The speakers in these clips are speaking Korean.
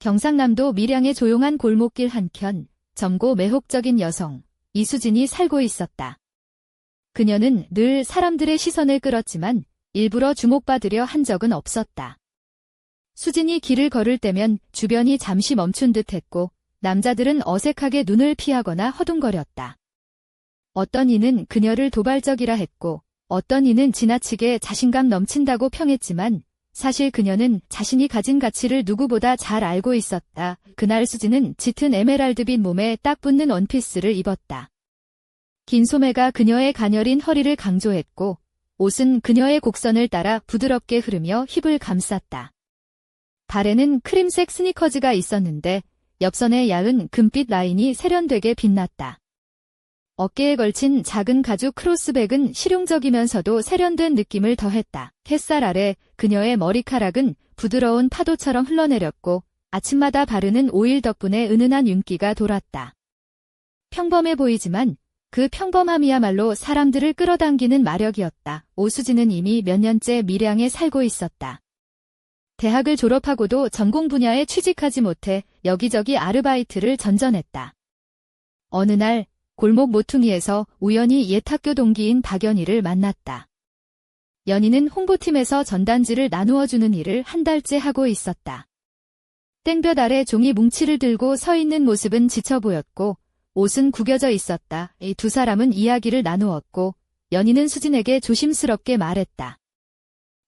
경상남도 밀양의 조용한 골목길 한켠 젊고 매혹적인 여성 이수진이 살고 있었다. 그녀는 늘 사람들의 시선을 끌었지만 일부러 주목받으려 한 적은 없었다. 수진이 길을 걸을 때면 주변이 잠시 멈춘 듯했고 남자들은 어색하게 눈을 피하거나 허둥거렸다. 어떤 이는 그녀를 도발적이라 했고 어떤 이는 지나치게 자신감 넘친다고 평했지만 사실 그녀는 자신이 가진 가치를 누구보다 잘 알고 있었다. 그날 수진은 짙은 에메랄드빛 몸에 딱 붙는 원피스를 입었다. 긴 소매가 그녀의 가녀린 허리를 강조했고 옷은 그녀의 곡선을 따라 부드럽게 흐르며 힙을 감쌌다. 발에는 크림색 스니커즈가 있었는데 옆선의 야은 금빛 라인이 세련되게 빛났다. 어깨에 걸친 작은 가죽 크로스백은 실용적이면서도 세련된 느낌을 더했다. 햇살 아래 그녀의 머리카락은 부드러운 파도처럼 흘러내렸고 아침마다 바르는 오일 덕분에 은은한 윤기가 돌았다. 평범해 보이지만 그 평범함이야말로 사람들을 끌어당기는 마력이었다. 오수진은 이미 몇 년째 밀양에 살고 있었다. 대학을 졸업하고도 전공 분야에 취직하지 못해 여기저기 아르바이트를 전전했다. 어느 날 골목 모퉁이에서 우연히 옛 학교 동기인 박연희를 만났다. 연희는 홍보팀에서 전단지를 나누어주는 일을 한 달째 하고 있었다. 땡볕 아래 종이 뭉치를 들고 서 있는 모습은 지쳐 보였고 옷은 구겨져 있었다. 이 두 사람은 이야기를 나누었고 연희는 수진에게 조심스럽게 말했다.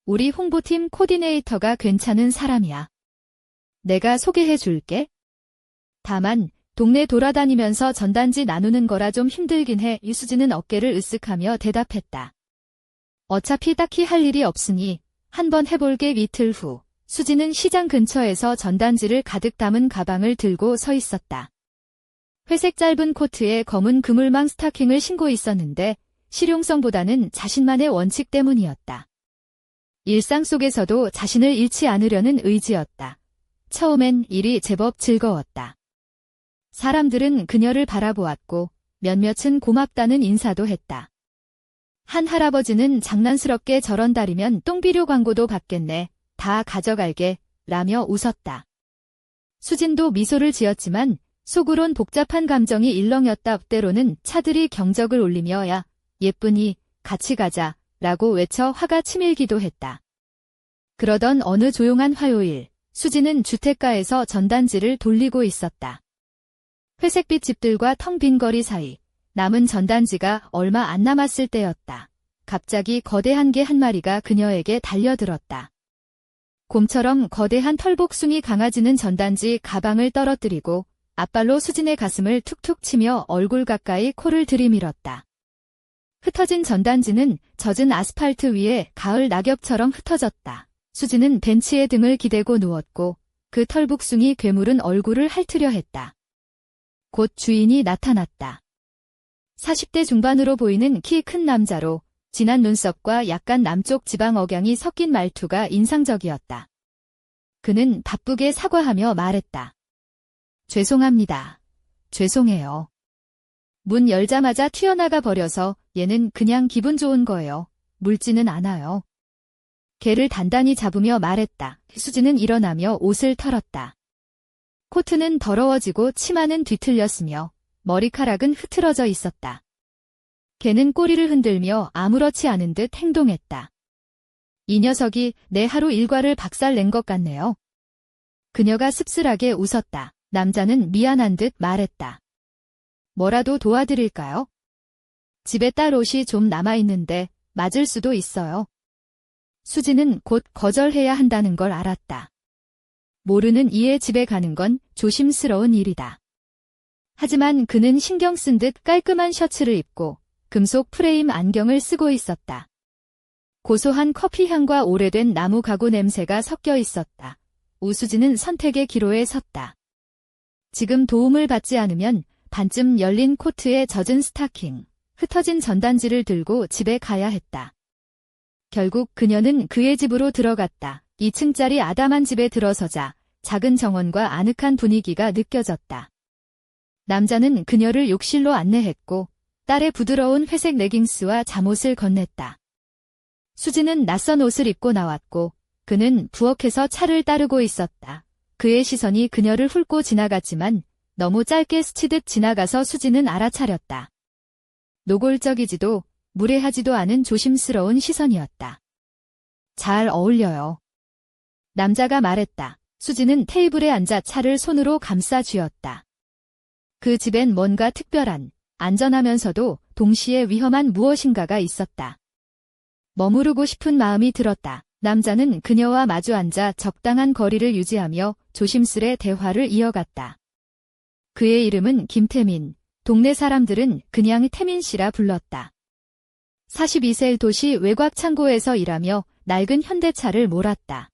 우리 홍보팀 코디네이터가 괜찮은 사람이야. 내가 소개해 줄게. 다만 동네 돌아다니면서 전단지 나누는 거라 좀 힘들긴 해. 이수진은 어깨를 으쓱하며 대답했다. 어차피 딱히 할 일이 없으니 한번 해볼게. 이틀 후 수진은 시장 근처에서 전단지를 가득 담은 가방을 들고 서 있었다. 회색 짧은 코트에 검은 그물망 스타킹을 신고 있었는데 실용성보다는 자신만의 원칙 때문이었다. 일상 속에서도 자신을 잃지 않으려는 의지였다. 처음엔 일이 제법 즐거웠다. 사람들은 그녀를 바라보았고 몇몇은 고맙다는 인사도 했다. 한 할아버지는 장난스럽게 저런 달이면 똥비료 광고도 받겠네. 다 가져갈게. 라며 웃었다. 수진도 미소를 지었지만 속으론 복잡한 감정이 일렁였다. 때로는 차들이 경적을 울리며 야, 예쁘니, 같이 가자. 라고 외쳐 화가 치밀기도 했다. 그러던 어느 조용한 화요일, 수진은 주택가에서 전단지를 돌리고 있었다. 회색빛 집들과 텅 빈 거리 사이 남은 전단지가 얼마 안 남았을 때였다. 갑자기 거대한 개 한 마리가 그녀에게 달려들었다. 곰처럼 거대한 털복숭이 강아지는 전단지 가방을 떨어뜨리고 앞발로 수진의 가슴을 툭툭 치며 얼굴 가까이 코를 들이밀었다. 흩어진 전단지는 젖은 아스팔트 위에 가을 낙엽처럼 흩어졌다. 수진은 벤치에 등을 기대고 누웠고 그 털복숭이 괴물은 얼굴을 핥으려 했다. 곧 주인이 나타났다. 40대 중반으로 보이는 키 큰 남자로 진한 눈썹과 약간 남쪽 지방 억양이 섞인 말투가 인상적이었다. 그는 바쁘게 사과하며 말했다. 죄송합니다. 죄송해요. 문 열자마자 튀어나가 버려서 얘는 그냥 기분 좋은 거예요. 물지는 않아요. 개를 단단히 잡으며 말했다. 수진은 일어나며 옷을 털었다. 코트는 더러워지고 치마는 뒤틀렸으며 머리카락은 흐트러져 있었다. 개는 꼬리를 흔들며 아무렇지 않은 듯 행동했다. 이 녀석이 내 하루 일과를 박살낸 것 같네요. 그녀가 씁쓸하게 웃었다. 남자는 미안한 듯 말했다. 뭐라도 도와드릴까요? 집에 딸 옷이 좀 남아있는데 맞을 수도 있어요. 수진은 곧 거절해야 한다는 걸 알았다. 모르는 이의 집에 가는 건 조심스러운 일이다. 하지만 그는 신경 쓴 듯 깔끔한 셔츠를 입고 금속 프레임 안경을 쓰고 있었다. 고소한 커피 향과 오래된 나무 가구 냄새가 섞여 있었다. 우수진은 선택의 기로에 섰다. 지금 도움을 받지 않으면 반쯤 열린 코트에 젖은 스타킹, 흩어진 전단지를 들고 집에 가야 했다. 결국 그녀는 그의 집으로 들어갔다. 2층짜리 아담한 집에 들어서자 작은 정원과 아늑한 분위기가 느껴졌다. 남자는 그녀를 욕실로 안내했고 딸의 부드러운 회색 레깅스와 잠옷을 건넸다. 수진은 낯선 옷을 입고 나왔고 그는 부엌에서 차를 따르고 있었다. 그의 시선이 그녀를 훑고 지나갔지만 너무 짧게 스치듯 지나가서 수지는 알아차렸다. 노골적이지도 무례하지도 않은 조심스러운 시선이었다. 잘 어울려요. 남자가 말했다. 수지는 테이블에 앉아 차를 손으로 감싸 쥐었다. 그 집엔 뭔가 특별한, 안전하면서도 동시에 위험한 무엇인가가 있었다. 머무르고 싶은 마음이 들었다. 남자는 그녀와 마주 앉아 적당한 거리를 유지하며 조심스레 대화를 이어갔다. 그의 이름은 김태민, 동네 사람들은 그냥 태민 씨라 불렀다. 42세 도시 외곽 창고에서 일하며 낡은 현대차를 몰았다.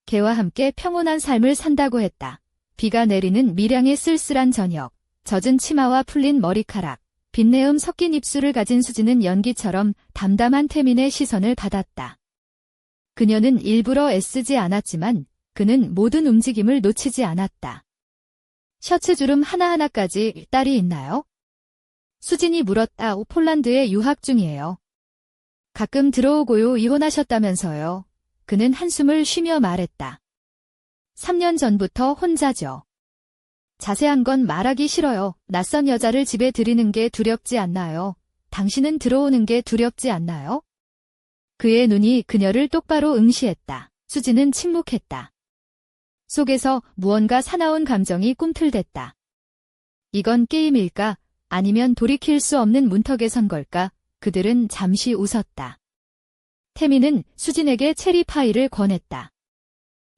개와 함께 평온한 삶을 산다고 했다. 비가 내리는 밀양의 쓸쓸한 저녁, 젖은 치마와 풀린 머리카락, 빛내음 섞인 입술을 가진 수지는 연기처럼 담담한 태민의 시선을 받았다. 그녀는 일부러 애쓰지 않았지만 그는 모든 움직임을 놓치지 않았다. 셔츠 주름 하나하나까지 딸이 있나요? 수진이 물었다. 폴란드에 유학 중이에요. 가끔 들어오고요. 이혼하셨다면서요. 그는 한숨을 쉬며 말했다. 3년 전부터 혼자죠. 자세한 건 말하기 싫어요. 낯선 여자를 집에 들이는 게 두렵지 않나요? 당신은 들어오는 게 두렵지 않나요? 그의 눈이 그녀를 똑바로 응시했다. 수지는 침묵했다. 속에서 무언가 사나운 감정이 꿈틀댔다. 이건 게임일까? 아니면 돌이킬 수 없는 문턱에 선 걸까? 그들은 잠시 웃었다. 태민은 수진에게 체리 파이를 권했다.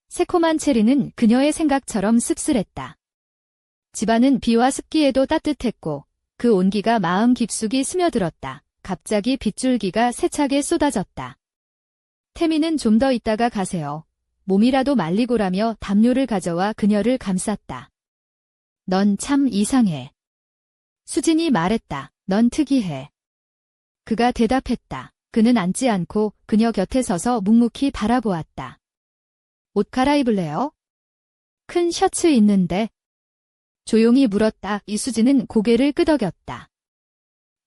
새콤한 체리는 그녀의 생각처럼 씁쓸했다. 집안은 비와 습기에도 따뜻했고 그 온기가 마음 깊숙이 스며들었다. 갑자기 빗줄기가 세차게 쏟아졌다. 태민은 좀 더 있다가 가세요. 몸이라도 말리고라며 담요를 가져와 그녀를 감쌌다. 넌 참 이상해. 수진이 말했다. 넌 특이해. 그가 대답했다. 그는 앉지 않고 그녀 곁에 서서 묵묵히 바라보았다. 옷 갈아입을래요? 큰 셔츠 있는데. 조용히 물었다. 이수지는 고개를 끄덕였다.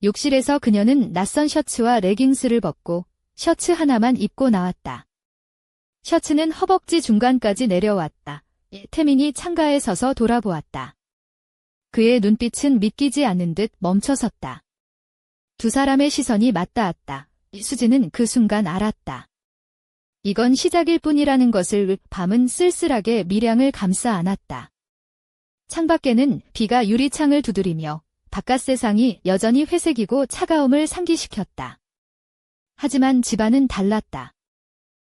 욕실에서 그녀는 낯선 셔츠와 레깅스를 벗고 셔츠 하나만 입고 나왔다. 셔츠는 허벅지 중간까지 내려왔다. 태민이 창가에 서서 돌아보았다. 그의 눈빛은 믿기지 않는 듯 멈춰섰다. 두 사람의 시선이 맞닿았다. 수지는 그 순간 알았다. 이건 시작일 뿐이라는 것을. 밤은 쓸쓸하게 밀양을 감싸 안았다. 창밖에는 비가 유리창을 두드리며 바깥 세상이 여전히 회색이고 차가움을 상기시켰다. 하지만 집안은 달랐다.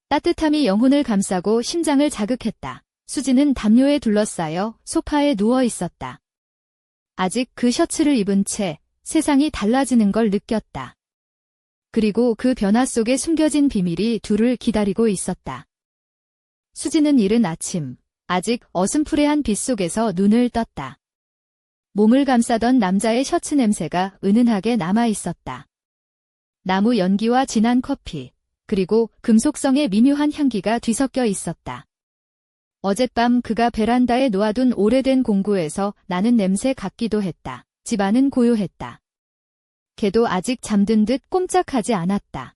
따뜻함이 영혼을 감싸고 심장을 자극했다. 수지는 담요에 둘러싸여 소파에 누워 있었다. 아직 그 셔츠를 입은 채 세상이 달라지는 걸 느꼈다. 그리고 그 변화 속에 숨겨진 비밀이 둘을 기다리고 있었다. 수지는 이른 아침, 아직 어슴푸레한 빛 속에서 눈을 떴다. 몸을 감싸던 남자의 셔츠 냄새가 은은하게 남아 있었다. 나무 연기와 진한 커피, 그리고 금속성의 미묘한 향기가 뒤섞여 있었다. 어젯밤 그가 베란다에 놓아둔 오래된 공구에서 나는 냄새 같기도 했다. 집안은 고요했다. 개도 아직 잠든 듯 꼼짝하지 않았다.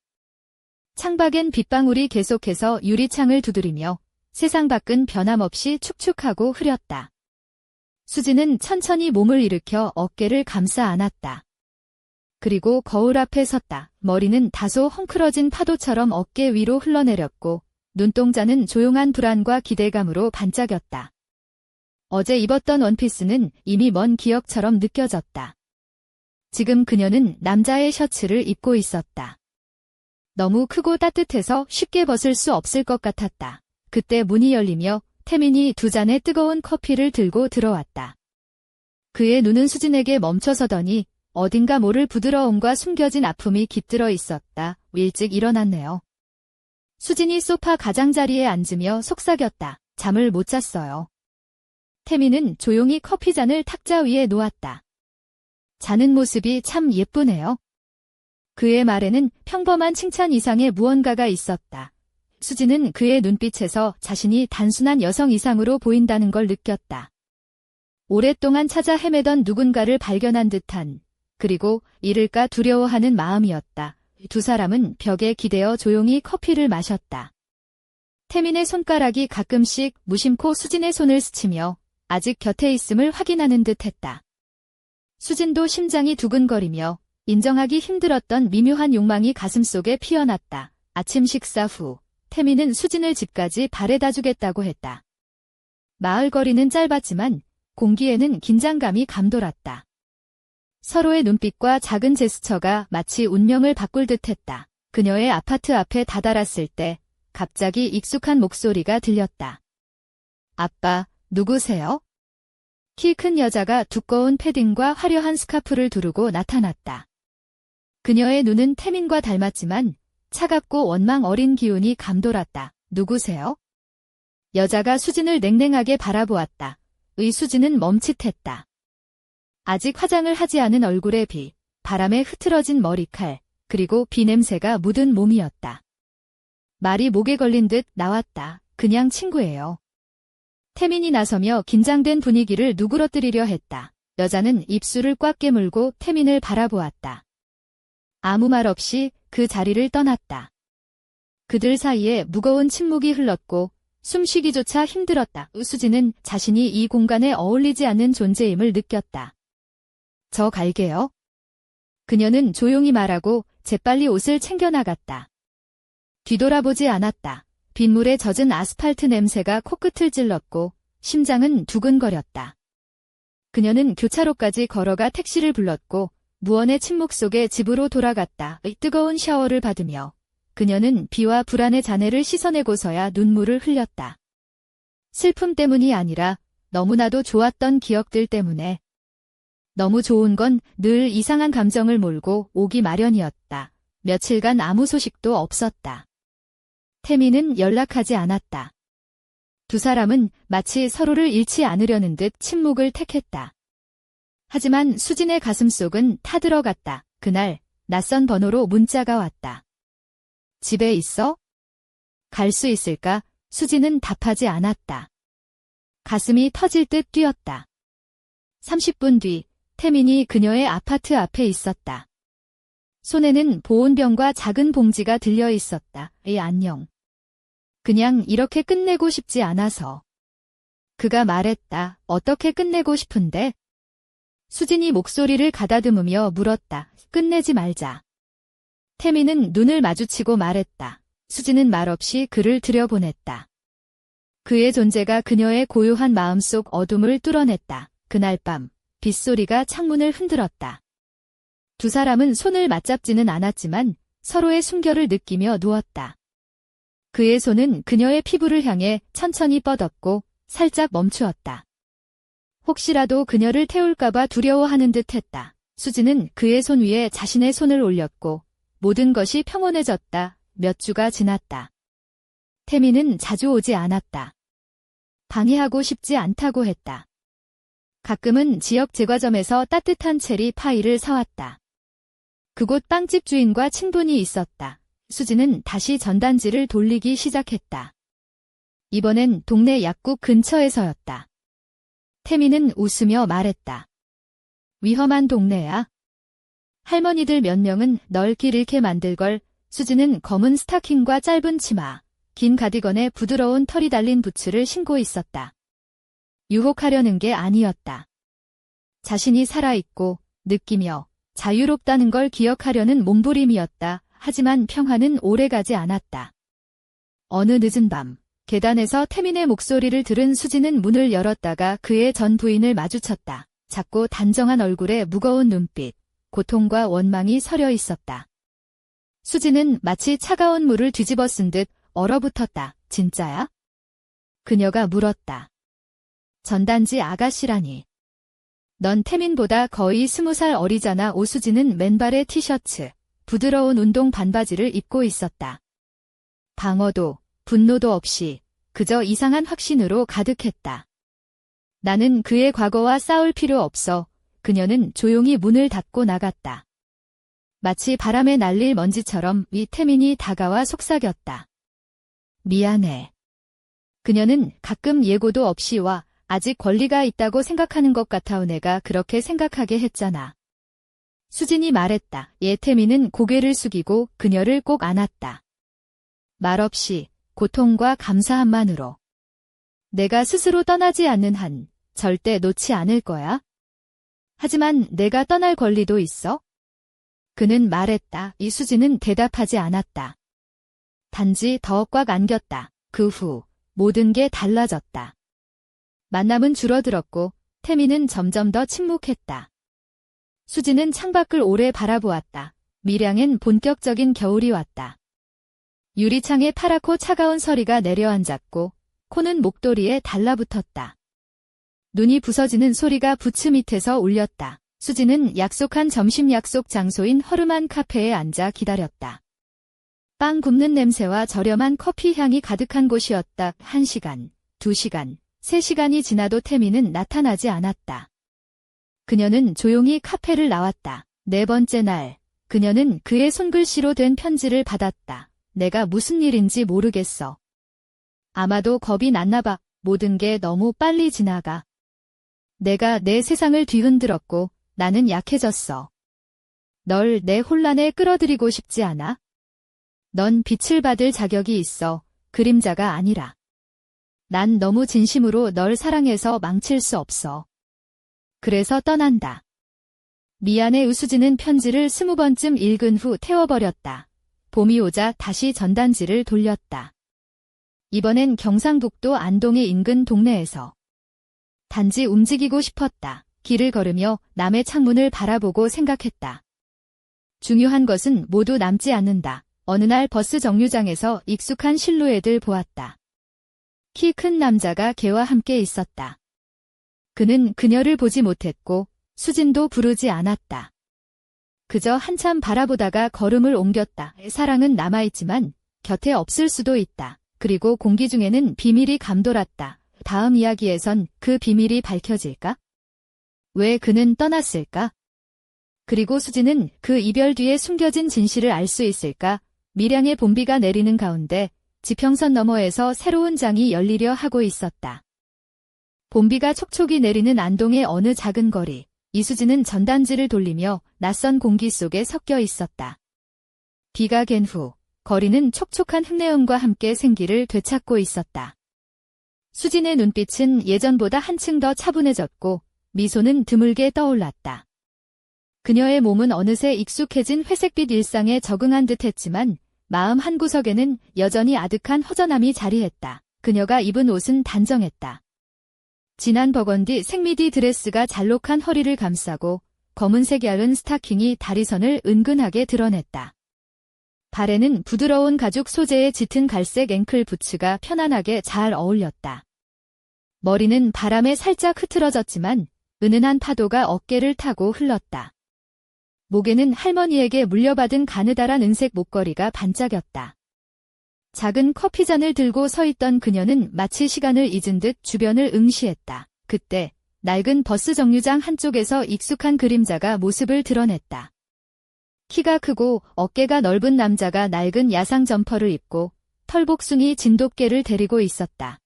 창밖엔 빗방울이 계속해서 유리창을 두드리며 세상 밖은 변함없이 축축하고 흐렸다. 수지는 천천히 몸을 일으켜 어깨를 감싸 안았다. 그리고 거울 앞에 섰다. 머리는 다소 헝클어진 파도처럼 어깨 위로 흘러내렸고 눈동자는 조용한 불안과 기대감으로 반짝였다. 어제 입었던 원피스는 이미 먼 기억처럼 느껴졌다. 지금 그녀는 남자의 셔츠를 입고 있었다. 너무 크고 따뜻해서 쉽게 벗을 수 없을 것 같았다. 그때 문이 열리며 태민이 두 잔의 뜨거운 커피를 들고 들어왔다. 그의 눈은 수진에게 멈춰서더니 어딘가 모를 부드러움과 숨겨진 아픔이 깃들어 있었다. 일찍 일어났네요. 수진이 소파 가장자리에 앉으며 속삭였다. 잠을 못 잤어요. 태민은 조용히 커피잔을 탁자 위에 놓았다. 자는 모습이 참 예쁘네요. 그의 말에는 평범한 칭찬 이상의 무언가가 있었다. 수지는 그의 눈빛에서 자신이 단순한 여성 이상으로 보인다는 걸 느꼈다. 오랫동안 찾아 헤매던 누군가를 발견한 듯한, 그리고 잃을까 두려워하는 마음이었다. 두 사람은 벽에 기대어 조용히 커피를 마셨다. 태민의 손가락이 가끔씩 무심코 수진의 손을 스치며 아직 곁에 있음을 확인하는 듯 했다. 수진도 심장이 두근거리며 인정하기 힘들었던 미묘한 욕망이 가슴속에 피어났다. 아침 식사 후 태민은 수진을 집까지 바래다 주겠다고 했다. 마을 거리는 짧았지만 공기에는 긴장감이 감돌았다. 서로의 눈빛과 작은 제스처가 마치 운명을 바꿀 듯했다. 그녀의 아파트 앞에 다다랐을 때 갑자기 익숙한 목소리가 들렸다. 아빠, 누구세요? 키 큰 여자가 두꺼운 패딩과 화려한 스카프를 두르고 나타났다. 그녀의 눈은 태민과 닮았지만 차갑고 원망 어린 기운이 감돌았다. 누구세요? 여자가 수진을 냉랭하게 바라보았다. 수진은 멈칫했다. 아직 화장을 하지 않은 얼굴에 바람에 흐트러진 머리칼, 그리고 비 냄새가 묻은 몸이었다. 말이 목에 걸린 듯 나왔다. 그냥 친구예요. 태민이 나서며 긴장된 분위기를 누그러뜨리려 했다. 여자는 입술을 꽉 깨물고 태민을 바라보았다. 아무 말 없이 그 자리를 떠났다. 그들 사이에 무거운 침묵이 흘렀고 숨쉬기조차 힘들었다. 수진은 자신이 이 공간에 어울리지 않는 존재임을 느꼈다. 저 갈게요. 그녀는 조용히 말하고 재빨리 옷을 챙겨나갔다. 뒤돌아보지 않았다. 빗물에 젖은 아스팔트 냄새가 코끝을 찔렀고 심장은 두근거렸다. 그녀는 교차로까지 걸어가 택시를 불렀고 무언의 침묵 속에 집으로 돌아갔다. 뜨거운 샤워를 받으며 그녀는 비와 불안의 잔해를 씻어내고서야 눈물을 흘렸다. 슬픔 때문이 아니라 너무나도 좋았던 기억들 때문에. 너무 좋은 건 늘 이상한 감정을 몰고 오기 마련이었다. 며칠간 아무 소식도 없었다. 태민은 연락하지 않았다. 두 사람은 마치 서로를 잃지 않으려는 듯 침묵을 택했다. 하지만 수진의 가슴속은 타들어갔다. 그날 낯선 번호로 문자가 왔다. 집에 있어? 갈 수 있을까? 수진은 답하지 않았다. 가슴이 터질 듯 뛰었다. 30분 뒤 태민이 그녀의 아파트 앞에 있었다. 손에는 보온병과 작은 봉지가 들려 있었다. 안녕. 그냥 이렇게 끝내고 싶지 않아서. 그가 말했다. 어떻게 끝내고 싶은데? 수진이 목소리를 가다듬으며 물었다. 끝내지 말자. 태민은 눈을 마주치고 말했다. 수진은 말없이 그를 들여보냈다. 그의 존재가 그녀의 고요한 마음속 어둠을 뚫어냈다. 그날 밤 빗소리가 창문을 흔들었다. 두 사람은 손을 맞잡지는 않았지만 서로의 숨결을 느끼며 누웠다. 그의 손은 그녀의 피부를 향해 천천히 뻗었고 살짝 멈추었다. 혹시라도 그녀를 태울까봐 두려워하는 듯했다. 수진은 그의 손 위에 자신의 손을 올렸고 모든 것이 평온해졌다. 몇 주가 지났다. 태민은 자주 오지 않았다. 방해하고 싶지 않다고 했다. 가끔은 지역 제과점에서 따뜻한 체리 파이를 사왔다. 그곳 빵집 주인과 친분이 있었다. 수진은 다시 전단지를 돌리기 시작했다. 이번엔 동네 약국 근처에서였다. 태민은 웃으며 말했다. 위험한 동네야. 할머니들 몇 명은 널 길 잃게 만들걸. 수진은 검은 스타킹과 짧은 치마, 긴 가디건에 부드러운 털이 달린 부츠를 신고 있었다. 유혹하려는 게 아니었다. 자신이 살아있고 느끼며 자유롭다는 걸 기억하려는 몸부림이었다. 하지만 평화는 오래가지 않았다. 어느 늦은 밤, 계단에서 태민의 목소리를 들은 수진은 문을 열었다가 그의 전 부인을 마주쳤다. 작고 단정한 얼굴에 무거운 눈빛, 고통과 원망이 서려 있었다. 수진은 마치 차가운 물을 뒤집어 쓴 듯 얼어붙었다. 진짜야? 그녀가 물었다. 전단지 아가씨라니. 넌 태민보다 거의 20살 어리잖아. 오수진은 맨발의 티셔츠, 부드러운 운동 반바지를 입고 있었다. 방어도, 분노도 없이 그저 이상한 확신으로 가득했다. 나는 그의 과거와 싸울 필요 없어. 그녀는 조용히 문을 닫고 나갔다. 마치 바람에 날릴 먼지처럼 태민이 다가와 속삭였다. 미안해. 그녀는 가끔 예고도 없이 와. 아직 권리가 있다고 생각하는 것 같아. 내가 그렇게 생각하게 했잖아. 수진이 말했다. 태민은 고개를 숙이고 그녀를 꼭 안았다. 말없이 고통과 감사함만으로. 내가 스스로 떠나지 않는 한 절대 놓지 않을 거야. 하지만 내가 떠날 권리도 있어? 그는 말했다. 이수진은 대답하지 않았다. 단지 더 꽉 안겼다. 그 후 모든 게 달라졌다. 만남은 줄어들었고 태미는 점점 더 침묵했다. 수진은 창밖을 오래 바라보았다. 밀양엔 본격적인 겨울이 왔다. 유리창에 파랗고 차가운 서리가 내려앉았고 코는 목도리에 달라붙었다. 눈이 부서지는 소리가 부츠 밑에서 울렸다. 수진은 약속한 점심 약속 장소인 허름한 카페에 앉아 기다렸다. 빵 굽는 냄새와 저렴한 커피 향이 가득한 곳이었다. 1시간, 2시간, 3시간이 지나도 태미는 나타나지 않았다. 그녀는 조용히 카페를 나왔다. 4번째 날, 그녀는 그의 손글씨로 된 편지를 받았다. 내가 무슨 일인지 모르겠어. 아마도 겁이 났나 봐. 모든 게 너무 빨리 지나가. 내가 내 세상을 뒤흔들었고 나는 약해졌어. 널 내 혼란에 끌어들이고 싶지 않아? 넌 빛을 받을 자격이 있어. 그림자가 아니라. 난 너무 진심으로 널 사랑해서 망칠 수 없어. 그래서 떠난다. 미안해. 우수진은 편지를 20번쯤 읽은 후 태워버렸다. 봄이 오자 다시 전단지를 돌렸다. 이번엔 경상북도 안동의 인근 동네에서. 단지 움직이고 싶었다. 길을 걸으며 남의 창문을 바라보고 생각했다. 중요한 것은 모두 남지 않는다. 어느 날 버스 정류장에서 익숙한 실루엣을 보았다. 키 큰 남자가 걔와 함께 있었다. 그는 그녀를 보지 못했고 수진도 부르지 않았다. 그저 한참 바라보다가 걸음을 옮겼다. 사랑은 남아있지만 곁에 없을 수도 있다. 그리고 공기 중에는 비밀이 감돌았다. 다음 이야기에선 그 비밀이 밝혀질까? 왜 그는 떠났을까? 그리고 수진은 그 이별 뒤에 숨겨진 진실을 알 수 있을까? 밀양의 봄비가 내리는 가운데 지평선 너머에서 새로운 장이 열리려 하고 있었다. 봄비가 촉촉이 내리는 안동의 어느 작은 거리. 이수진은 전단지를 돌리며 낯선 공기 속에 섞여 있었다. 비가 갠 후 거리는 촉촉한 흙내음과 함께 생기를 되찾고 있었다. 수진의 눈빛은 예전보다 한층 더 차분해졌고 미소는 드물게 떠올랐다. 그녀의 몸은 어느새 익숙해진 회색빛 일상에 적응한 듯했지만 마음 한구석에는 여전히 아득한 허전함이 자리했다. 그녀가 입은 옷은 단정했다. 진한 버건디 생미디 드레스가 잘록한 허리를 감싸고 검은색 얇은 스타킹이 다리선을 은근하게 드러냈다. 발에는 부드러운 가죽 소재의 짙은 갈색 앵클 부츠가 편안하게 잘 어울렸다. 머리는 바람에 살짝 흐트러졌지만 은은한 파도가 어깨를 타고 흘렀다. 목에는 할머니에게 물려받은 가느다란 은색 목걸이가 반짝였다. 작은 커피잔을 들고 서 있던 그녀는 마치 시간을 잊은 듯 주변을 응시했다. 그때 낡은 버스 정류장 한쪽에서 익숙한 그림자가 모습을 드러냈다. 키가 크고 어깨가 넓은 남자가 낡은 야상 점퍼를 입고 털복숭이 진돗개를 데리고 있었다.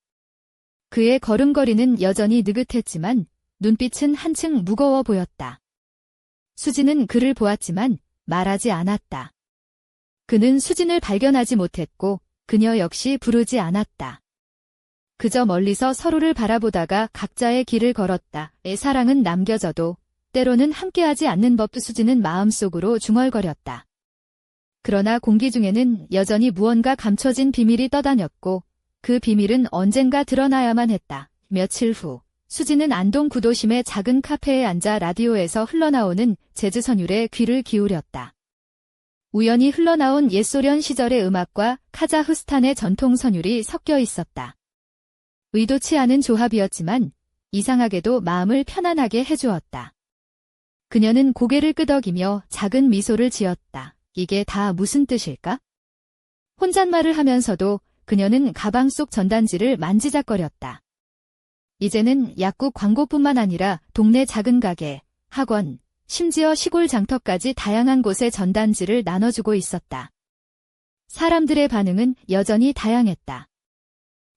그의 걸음걸이는 여전히 느긋했지만 눈빛은 한층 무거워 보였다. 수진은 그를 보았지만 말하지 않았다. 그는 수진을 발견하지 못했고 그녀 역시 부르지 않았다. 그저 멀리서 서로를 바라보다가 각자의 길을 걸었다. 사랑은 남겨져도 때로는 함께하지 않는 법. 수진은 마음속으로 중얼거렸다. 그러나 공기 중에는 여전히 무언가 감춰진 비밀이 떠다녔고 그 비밀은 언젠가 드러나야만 했다. 며칠 후 수진은 안동 구도심의 작은 카페에 앉아 라디오에서 흘러나오는 재즈 선율에 귀를 기울였다. 우연히 흘러나온 옛소련 시절의 음악과 카자흐스탄의 전통 선율이 섞여 있었다. 의도치 않은 조합이었지만 이상하게도 마음을 편안하게 해주었다. 그녀는 고개를 끄덕이며 작은 미소를 지었다. 이게 다 무슨 뜻일까? 혼잣말을 하면서도 그녀는 가방 속 전단지를 만지작거렸다. 이제는 약국 광고뿐만 아니라 동네 작은 가게, 학원, 심지어 시골 장터까지 다양한 곳에 전단지를 나눠주고 있었다. 사람들의 반응은 여전히 다양했다.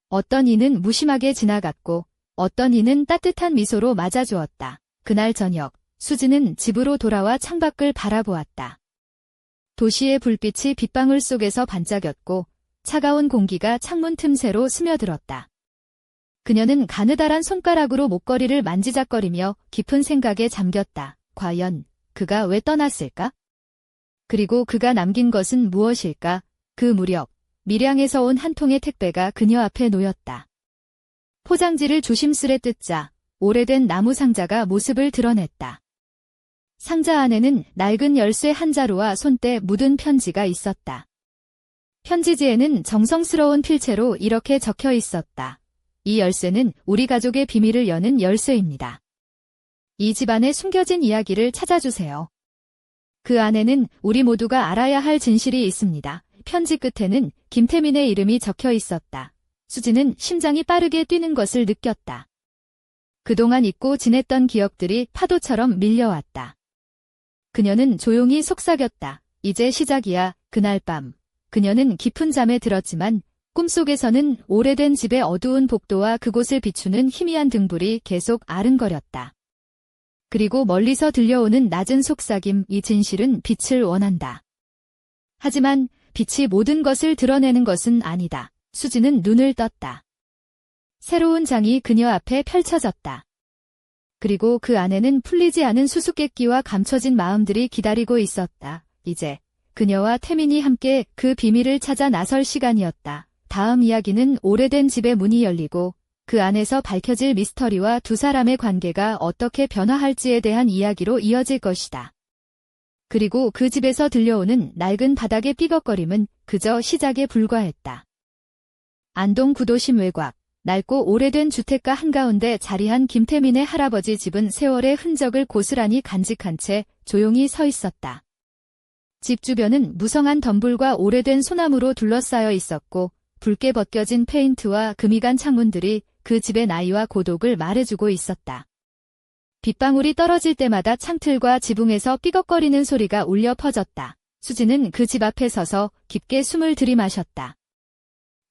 어떤 이는 무심하게 지나갔고 어떤 이는 따뜻한 미소로 맞아주었다. 그날 저녁 수진은 집으로 돌아와 창밖을 바라보았다. 도시의 불빛이 빗방울 속에서 반짝였고 차가운 공기가 창문 틈새로 스며들었다. 그녀는 가느다란 손가락으로 목걸이를 만지작거리며 깊은 생각에 잠겼다. 과연 그가 왜 떠났을까? 그리고 그가 남긴 것은 무엇일까? 그 무렵 밀양에서 온 한 통의 택배가 그녀 앞에 놓였다. 포장지를 조심스레 뜯자 오래된 나무 상자가 모습을 드러냈다. 상자 안에는 낡은 열쇠 한 자루와 손때 묻은 편지가 있었다. 편지지에는 정성스러운 필체로 이렇게 적혀 있었다. 이 열쇠는 우리 가족의 비밀을 여는 열쇠입니다. 이 집안에 숨겨진 이야기를 찾아주세요. 그 안에는 우리 모두가 알아야 할 진실이 있습니다. 편지 끝에는 김태민의 이름이 적혀 있었다. 수지는 심장이 빠르게 뛰는 것을 느꼈다. 그동안 잊고 지냈던 기억들이 파도처럼 밀려왔다. 그녀는 조용히 속삭였다. 이제 시작이야. 그날 밤. 그녀는 깊은 잠에 들었지만 꿈속에서는 오래된 집의 어두운 복도와 그곳을 비추는 희미한 등불이 계속 아른거렸다. 그리고 멀리서 들려오는 낮은 속삭임, 이 진실은 빛을 원한다. 하지만 빛이 모든 것을 드러내는 것은 아니다. 수지는 눈을 떴다. 새로운 장이 그녀 앞에 펼쳐졌다. 그리고 그 안에는 풀리지 않은 수수께끼와 감춰진 마음들이 기다리고 있었다. 이제 그녀와 태민이 함께 그 비밀을 찾아 나설 시간이었다. 다음 이야기는 오래된 집의 문이 열리고 그 안에서 밝혀질 미스터리와 두 사람의 관계가 어떻게 변화할지에 대한 이야기로 이어질 것이다. 그리고 그 집에서 들려오는 낡은 바닥의 삐걱거림은 그저 시작에 불과했다. 안동 구도심 외곽, 낡고 오래된 주택가 한가운데 자리한 김태민의 할아버지 집은 세월의 흔적을 고스란히 간직한 채 조용히 서 있었다. 집 주변은 무성한 덤불과 오래된 소나무로 둘러싸여 있었고 붉게 벗겨진 페인트와 금이 간 창문들이 그 집의 나이와 고독을 말해주고 있었다. 빗방울이 떨어질 때마다 창틀과 지붕에서 삐걱거리는 소리가 울려 퍼졌다. 수지는 그 집 앞에 서서 깊게 숨을 들이마셨다.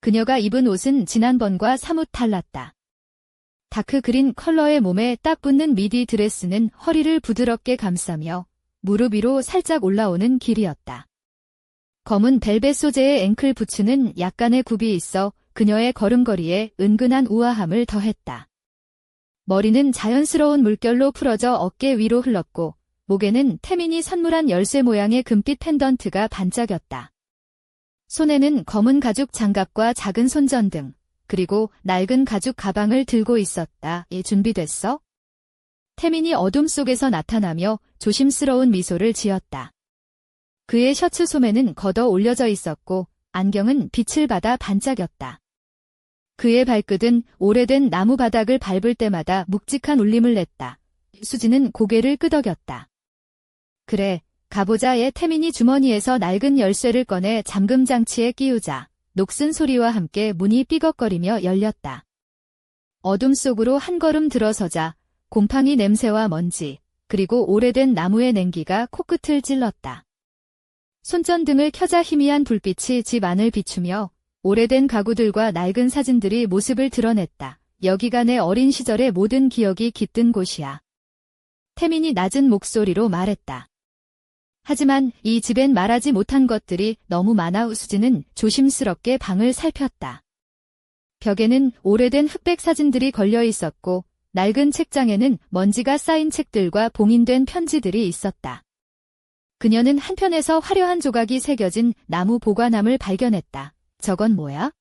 그녀가 입은 옷은 지난번과 사뭇 달랐다. 다크 그린 컬러의 몸에 딱 붙는 미디 드레스는 허리를 부드럽게 감싸며 무릎 위로 살짝 올라오는 길이었다. 검은 벨벳 소재의 앵클 부츠는 약간의 굽이 있어 그녀의 걸음걸이에 은근한 우아함을 더했다. 머리는 자연스러운 물결로 풀어져 어깨 위로 흘렀고 목에는 태민이 선물한 열쇠 모양의 금빛 펜던트가 반짝였다. 손에는 검은 가죽 장갑과 작은 손전등, 그리고 낡은 가죽 가방을 들고 있었다. 준비됐어? 태민이 어둠 속에서 나타나며 조심스러운 미소를 지었다. 그의 셔츠 소매는 걷어 올려져 있었고 안경은 빛을 받아 반짝였다. 그의 발끝은 오래된 나무 바닥을 밟을 때마다 묵직한 울림을 냈다. 수지는 고개를 끄덕였다. 그래, 가보자의 태민이 주머니에서 낡은 열쇠를 꺼내 잠금 장치에 끼우자 녹슨 소리와 함께 문이 삐걱거리며 열렸다. 어둠 속으로 한 걸음 들어서자 곰팡이 냄새와 먼지, 그리고 오래된 나무의 냉기가 코끝을 찔렀다. 손전등을 켜자 희미한 불빛이 집 안을 비추며 오래된 가구들과 낡은 사진들이 모습을 드러냈다. 여기가 내 어린 시절의 모든 기억이 깃든 곳이야. 태민이 낮은 목소리로 말했다. 하지만 이 집엔 말하지 못한 것들이 너무 많아. 수지는 조심스럽게 방을 살폈다. 벽에는 오래된 흑백 사진들이 걸려 있었고 낡은 책장에는 먼지가 쌓인 책들과 봉인된 편지들이 있었다. 그녀는 한편에서 화려한 조각이 새겨진 나무 보관함을 발견했다. 저건 뭐야?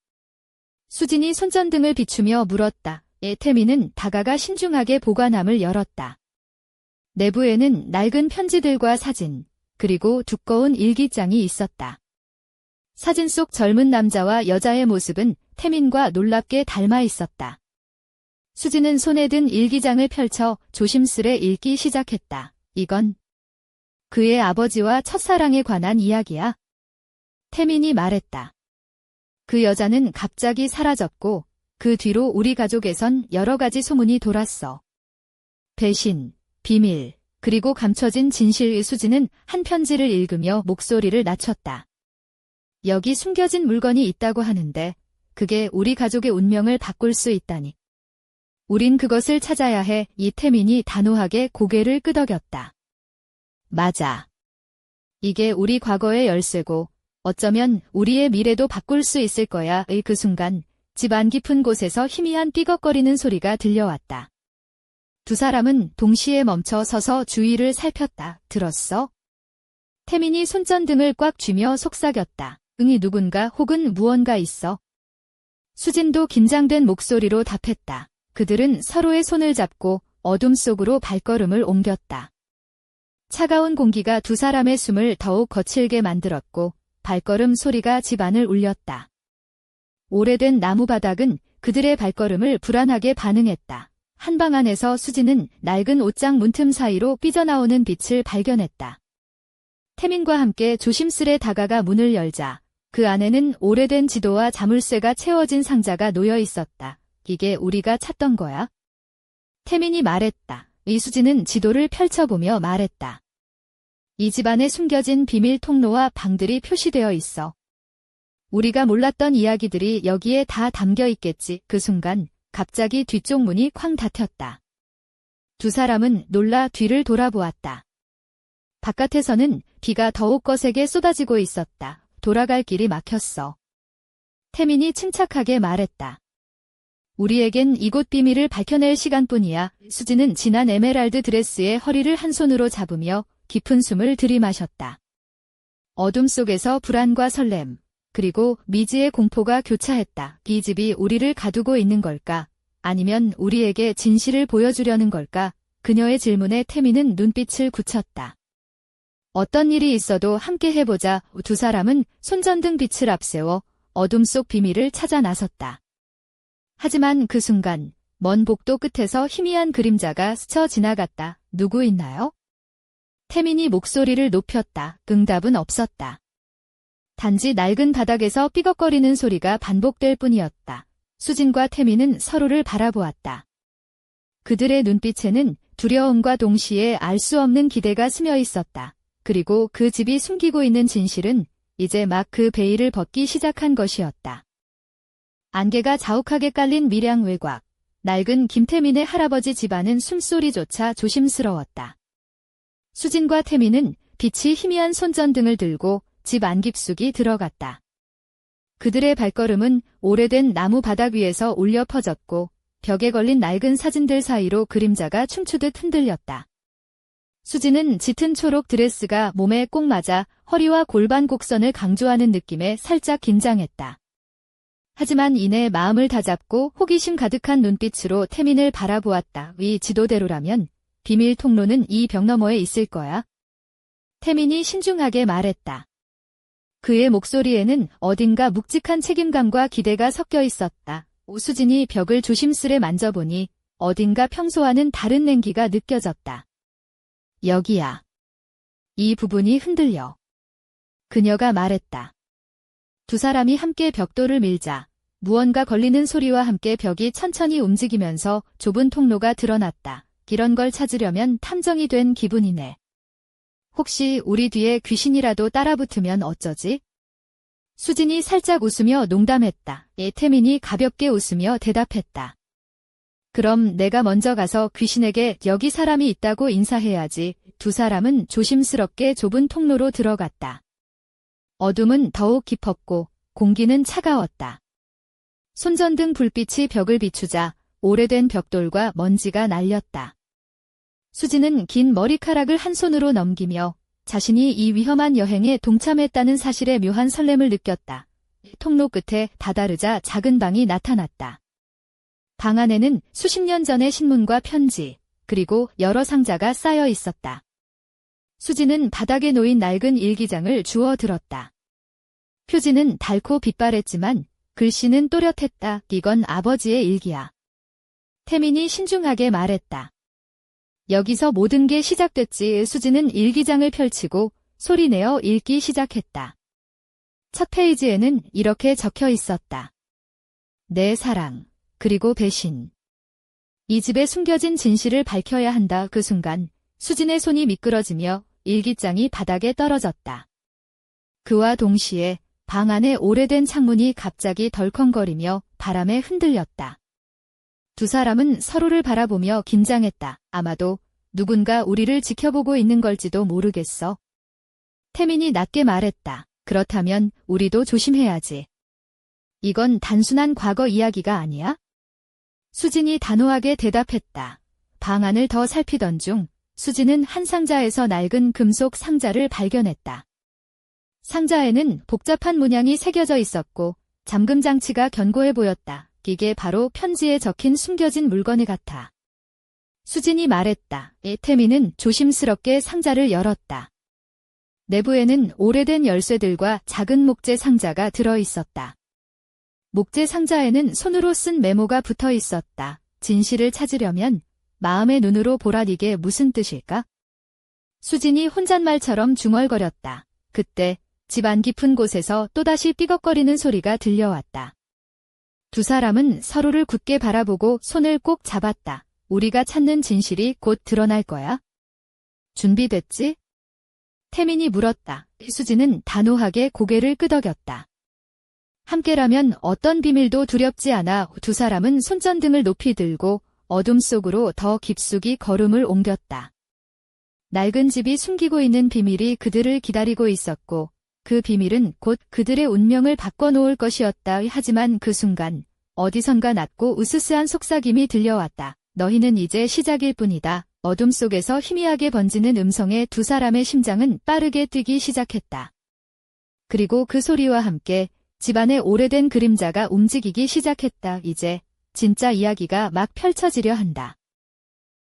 수진이 손전등을 비추며 물었다. 태민은 다가가 신중하게 보관함을 열었다. 내부에는 낡은 편지들과 사진, 그리고 두꺼운 일기장이 있었다. 사진 속 젊은 남자와 여자의 모습은 태민과 놀랍게 닮아 있었다. 수지는 손에 든 일기장을 펼쳐 조심스레 읽기 시작했다. 이건 그의 아버지와 첫사랑에 관한 이야기야. 태민이 말했다. 그 여자는 갑자기 사라졌고 그 뒤로 우리 가족에선 여러 가지 소문이 돌았어. 배신, 비밀, 그리고 감춰진 진실. 수지는 한 편지를 읽으며 목소리를 낮췄다. 여기 숨겨진 물건이 있다고 하는데 그게 우리 가족의 운명을 바꿀 수 있다니. 우린 그것을 찾아야 해. 이태민이 단호하게 고개를 끄덕였다. 맞아. 이게 우리 과거의 열쇠고 어쩌면 우리의 미래도 바꿀 수 있을 거야의 그 순간 집 안 깊은 곳에서 희미한 삐걱거리는 소리가 들려왔다. 두 사람은 동시에 멈춰 서서 주위를 살폈다. 들었어? 태민이 손전등을 꽉 쥐며 속삭였다. 응이 누군가 혹은 무언가 있어. 수진도 긴장된 목소리로 답했다. 그들은 서로의 손을 잡고 어둠 속으로 발걸음을 옮겼다. 차가운 공기가 두 사람의 숨을 더욱 거칠게 만들었고 발걸음 소리가 집안을 울렸다. 오래된 나무 바닥은 그들의 발걸음을 불안하게 반응했다. 한방 안에서 수진은 낡은 옷장 문틈 사이로 삐져나오는 빛을 발견했다. 태민과 함께 조심스레 다가가 문을 열자 그 안에는 오래된 지도와 자물쇠가 채워진 상자가 놓여 있었다. 이게 우리가 찾던 거야? 태민이 말했다. 이수진은 지도를 펼쳐보며 말했다. 이 집안에 숨겨진 비밀 통로와 방들이 표시되어 있어. 우리가 몰랐던 이야기들이 여기에 다 담겨 있겠지. 그 순간 갑자기 뒤쪽 문이 쾅 닫혔다. 두 사람은 놀라 뒤를 돌아보았다. 바깥에서는 비가 더욱 거세게 쏟아지고 있었다. 돌아갈 길이 막혔어. 태민이 침착하게 말했다. 우리에겐 이곳 비밀을 밝혀낼 시간뿐이야. 수지는 진한 에메랄드 드레스의 허리를 한 손으로 잡으며 깊은 숨을 들이마셨다. 어둠 속에서 불안과 설렘, 그리고 미지의 공포가 교차했다. 이 집이 우리를 가두고 있는 걸까? 아니면 우리에게 진실을 보여주려는 걸까? 그녀의 질문에 태민은 눈빛을 굳혔다. 어떤 일이 있어도 함께 해보자. 두 사람은 손전등 빛을 앞세워 어둠 속 비밀을 찾아 나섰다. 하지만 그 순간 먼 복도 끝에서 희미한 그림자가 스쳐 지나갔다. 누구 있나요? 태민이 목소리를 높였다. 응답은 없었다. 단지 낡은 바닥에서 삐걱거리는 소리가 반복될 뿐이었다. 수진과 태민은 서로를 바라보았다. 그들의 눈빛에는 두려움과 동시에 알 수 없는 기대가 스며 있었다. 그리고 그 집이 숨기고 있는 진실은 이제 막 그 베일을 벗기 시작한 것이었다. 안개가 자욱하게 깔린 밀양 외곽, 낡은 김태민의 할아버지 집안은 숨소리조차 조심스러웠다. 수진과 태민은 빛이 희미한 손전등을 들고 집 안 깊숙이 들어갔다. 그들의 발걸음은 오래된 나무 바닥 위에서 울려 퍼졌고 벽에 걸린 낡은 사진들 사이로 그림자가 춤추듯 흔들렸다. 수진은 짙은 초록 드레스가 몸에 꼭 맞아 허리와 골반 곡선을 강조하는 느낌에 살짝 긴장했다. 하지만 이내 마음을 다잡고 호기심 가득한 눈빛으로 태민을 바라보았다. 이 지도대로라면 비밀 통로는 이 벽 너머에 있을 거야. 태민이 신중하게 말했다. 그의 목소리에는 어딘가 묵직한 책임감과 기대가 섞여 있었다. 수진이 벽을 조심스레 만져보니 어딘가 평소와는 다른 냉기가 느껴졌다. 여기야. 이 부분이 흔들려. 그녀가 말했다. 두 사람이 함께 벽돌을 밀자 무언가 걸리는 소리와 함께 벽이 천천히 움직이면서 좁은 통로가 드러났다. 이런 걸 찾으려면 탐정이 된 기분이네. 혹시 우리 뒤에 귀신이라도 따라붙으면 어쩌지? 수진이 살짝 웃으며 농담했다. 태민이 가볍게 웃으며 대답했다. 그럼 내가 먼저 가서 귀신에게 여기 사람이 있다고 인사해야지. 두 사람은 조심스럽게 좁은 통로로 들어갔다. 어둠은 더욱 깊었고 공기는 차가웠다. 손전등 불빛이 벽을 비추자 오래된 벽돌과 먼지가 날렸다. 수지는 긴 머리카락을 한 손으로 넘기며 자신이 이 위험한 여행에 동참했다는 사실에 묘한 설렘을 느꼈다. 통로 끝에 다다르자 작은 방이 나타났다. 방 안에는 수십 년 전의 신문과 편지, 그리고 여러 상자가 쌓여 있었다. 수지는 바닥에 놓인 낡은 일기장을 주워 들었다. 표지는 닳고 빛바랬지만 글씨는 또렷했다. 이건 아버지의 일기야. 태민이 신중하게 말했다. 여기서 모든 게 시작됐지. 수지는 일기장을 펼치고 소리내어 읽기 시작했다. 첫 페이지에는 이렇게 적혀 있었다. 내 사랑, 그리고 배신. 이 집에 숨겨진 진실을 밝혀야 한다. 그 순간 수진의 손이 미끄러지며 일기장이 바닥에 떨어졌다. 그와 동시에 방 안의 오래된 창문이 갑자기 덜컹거리며 바람에 흔들렸다. 두 사람은 서로를 바라보며 긴장했다. 아마도 누군가 우리를 지켜보고 있는 걸지도 모르겠어. 태민이 낮게 말했다. 그렇다면 우리도 조심해야지. 이건 단순한 과거 이야기가 아니야? 수진이 단호하게 대답했다. 방 안을 더 살피던 중 수진은 한 상자에서 낡은 금속 상자를 발견했다. 상자에는 복잡한 문양이 새겨져 있었고 잠금 장치가 견고해 보였다. 이게 바로 편지에 적힌 숨겨진 물건이 같아. 수진이 말했다. 태민은 조심스럽게 상자를 열었다. 내부에는 오래된 열쇠들과 작은 목재 상자가 들어 있었다. 목재 상자에는 손으로 쓴 메모가 붙어 있었다. 진실을 찾으려면 마음의 눈으로 보라. 이게 무슨 뜻일까? 수진이 혼잣말처럼 중얼거렸다. 그때 집안 깊은 곳에서 또다시 삐걱거리는 소리가 들려왔다. 두 사람은 서로를 굳게 바라보고 손을 꼭 잡았다. 우리가 찾는 진실이 곧 드러날 거야. 준비됐지? 태민이 물었다. 수진은 단호하게 고개를 끄덕였다. 함께라면 어떤 비밀도 두렵지 않아. 두 사람은 손전등을 높이 들고 어둠 속으로 더 깊숙이 걸음을 옮겼다. 낡은 집이 숨기고 있는 비밀이 그들을 기다리고 있었고 그 비밀은 곧 그들의 운명을 바꿔놓을 것이었다. 하지만 그 순간 어디선가 낮고 으스스한 속삭임이 들려왔다. 너희는 이제 시작일 뿐이다. 어둠 속에서 희미하게 번지는 음성에 두 사람의 심장은 빠르게 뛰기 시작했다. 그리고 그 소리와 함께 집안의 오래된 그림자가 움직이기 시작했다. 이제 진짜 이야기가 막 펼쳐지려 한다.